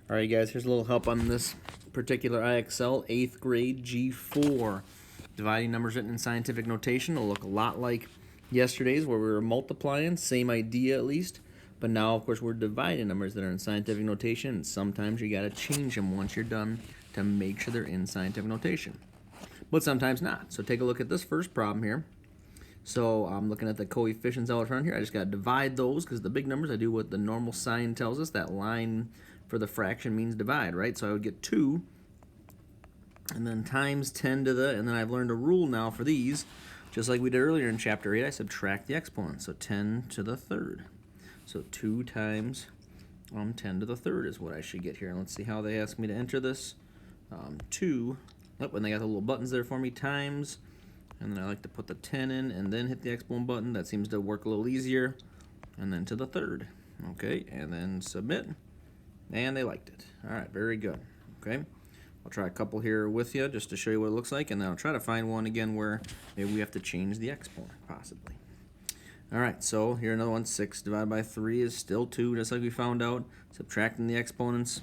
All right, guys, here's a little help on this particular IXL 8th grade G4. Dividing numbers written in scientific notation will look a lot like yesterday's where we were multiplying, same idea at least. But now, of course, we're dividing numbers that are in scientific notation, and sometimes you got to change them once you're done to make sure they're in scientific notation. But sometimes not. So take a look at this first problem here. So I'm looking at the coefficients out front here. I just got to divide those because the big numbers, I do what the normal sign tells us. That line for the fraction means divide, right? So I would get 2 and then times 10 to the, and then I've learned a rule now for these. Just like we did earlier in chapter 8, I subtract the exponent. So 10 to the third. So 2 times 10 to the third is what I should get here. And let's see how they ask me to enter this. 2, and they got the little buttons there for me, times, and then I like to put the 10 in and then hit the exponent button. That seems to work a little easier. And then to the third. Okay, and then submit. And they liked it. All right, very good. Okay, I'll try a couple here with you just to show you what it looks like, and then I'll try to find one again where maybe we have to change the exponent, possibly. All right, so here another one. 6 divided by 3 is still 2, just like we found out. Subtracting the exponents.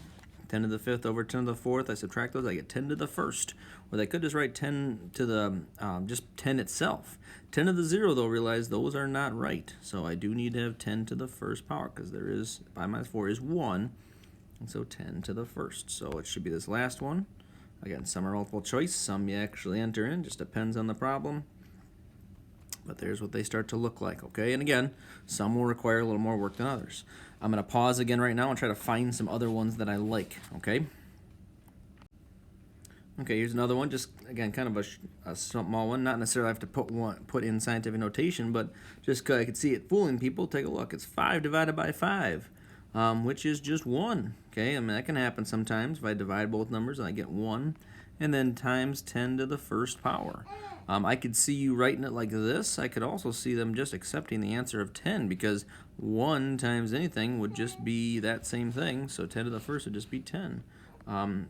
10 to the 5th over 10 to the 4th. I subtract those, I get 10 to the 1st. Or they could just write 10 to the, just 10 itself. 10 to the 0, though, realize those are not right. So I do need to have 10 to the 1st power, because there is, 5 minus 4 is 1. And so 10 to the 1st. So it should be this last one. Again, some are multiple choice, some you actually enter in, just depends on the problem. But there's what they start to look like, okay? And again, some will require a little more work than others. I'm going to pause again right now and try to find some other ones that I like, okay? Okay, here's another one, just, again, kind of a small one. Not necessarily have to put in scientific notation, but just because I could see it fooling people, take a look. It's 5 divided by 5, which is just 1, okay? I mean, that can happen sometimes if I divide both numbers and I get 1, and then times 10 to the 1st power. I could see you writing it like this. I could also see them just accepting the answer of 10 because 1 times anything would just be that same thing. So 10 to the 1st would just be 10.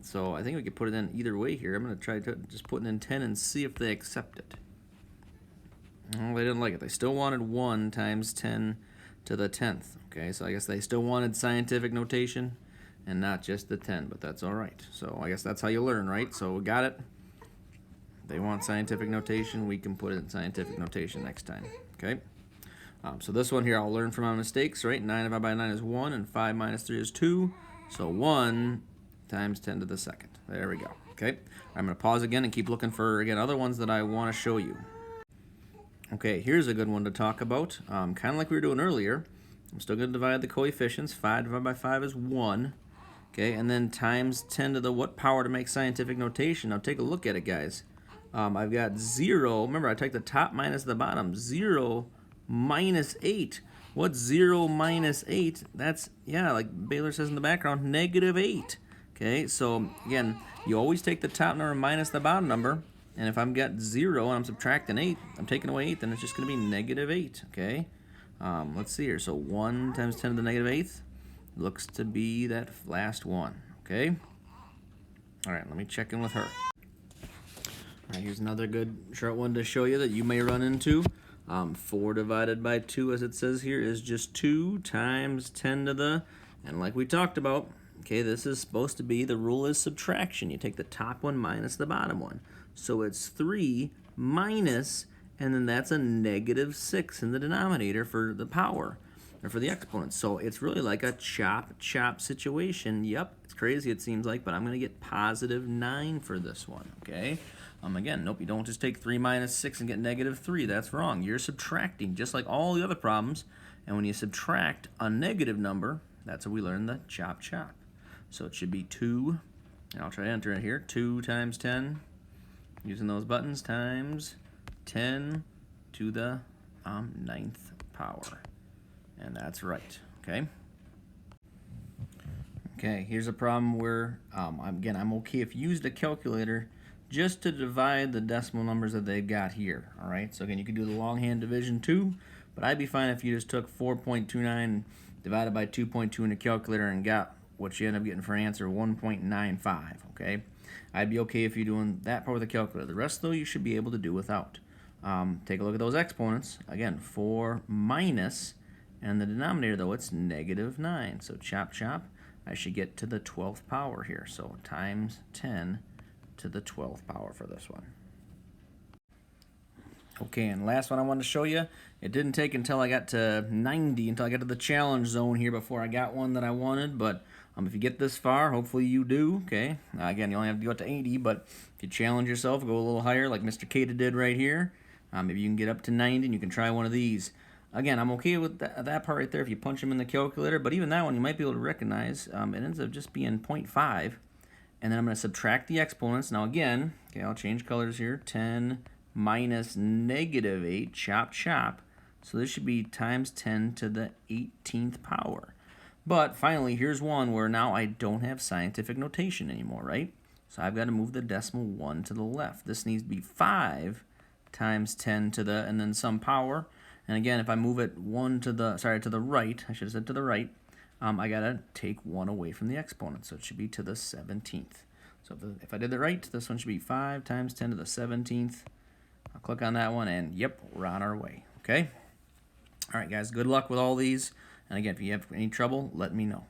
So I think we could put it in either way here. I'm going to try to just put it in 10 and see if they accept it. Well, they didn't like it. They still wanted 1 times 10 to the 10th. Okay, so I guess they still wanted scientific notation and not just the 10, but that's all right. So I guess that's how you learn, right? So we got it. They want scientific notation, we can put it in scientific notation next time, okay? So this one here, I'll learn from my mistakes, right? 9 divided by 9 is 1, and 5 minus 3 is 2. So 1 times 10 to the 2nd. There we go, okay? I'm going to pause again and keep looking for, again, other ones that I want to show you. Okay, here's a good one to talk about. Kind of like we were doing earlier. I'm still going to divide the coefficients. 5 divided by 5 is 1. Okay, and then times 10 to the what power to make scientific notation? Now take a look at it, guys. I've got 0. Remember, I take the top minus the bottom. 0 minus 8. What's 0 minus 8? That's, yeah, like Baylor says in the background, negative 8. Okay, so again, you always take the top number minus the bottom number. And if I've got 0 and I'm subtracting 8, I'm taking away 8, then it's just going to be negative 8. Okay, let's see here. So 1 times 10 to the negative 8th looks to be that last one. Okay, all right, let me check in with her. All right, here's another good short one to show you that you may run into. 4 divided by 2, as it says here, is just 2 times 10 to the, and like we talked about, okay, this is supposed to be, the rule is subtraction. You take the top one minus the bottom one. So it's 3 minus, and then that's a negative 6 in the denominator for the power, or for the exponent. So it's really like a chop situation. Yep, it's crazy it seems like, but I'm going to get positive 9 for this one, okay? Again, nope, you don't just take 3 minus 6 and get negative 3. That's wrong. You're subtracting, just like all the other problems. And when you subtract a negative number, that's how we learn the chop. So it should be 2, and I'll try to enter it here, 2 times 10, using those buttons, times 10 to the 9th power. And that's right, okay? Okay, here's a problem where, again, I'm okay if you used a calculator just to divide the decimal numbers that they've got here, all right? So again, you could do the longhand division too, but I'd be fine if you just took 4.29 divided by 2.2 in a calculator and got what you end up getting for an answer, 1.95, okay? I'd be okay if you're doing that part with a calculator. The rest, though, you should be able to do without. Take a look at those exponents. Again, 4 minus, and the denominator, though, it's negative 9. So chop, chop. I should get to the 12th power here. So times 10 to the 12th power for this one. Okay, and last one I wanted to show you. It didn't take until I got to 90, until I got to the challenge zone here before I got one that I wanted. But if you get this far, hopefully you do. Okay, again, you only have to go up to 80, but if you challenge yourself, go a little higher like Mr. Kata did right here. Maybe you can get up to 90 and you can try one of these. Again, I'm okay with that part right there if you punch them in the calculator, but even that one you might be able to recognize. It ends up just being 0.5, and then I'm going to subtract the exponents. Now again, okay, I'll change colors here. 10 minus negative 8, chop, chop. So this should be times 10 to the 18th power. But finally, here's one where now I don't have scientific notation anymore, right? So I've got to move the decimal 1 to the left. This needs to be 5 times 10 to the, and then some power. And again, if I move it to the right, I should have said to the right, I got to take 1 away from the exponent. So it should be to the 17th. So if I did it right, this one should be 5 times 10 to the 17th. I'll click on that one, and yep, we're on our way. Okay? All right, guys, good luck with all these. And again, if you have any trouble, let me know.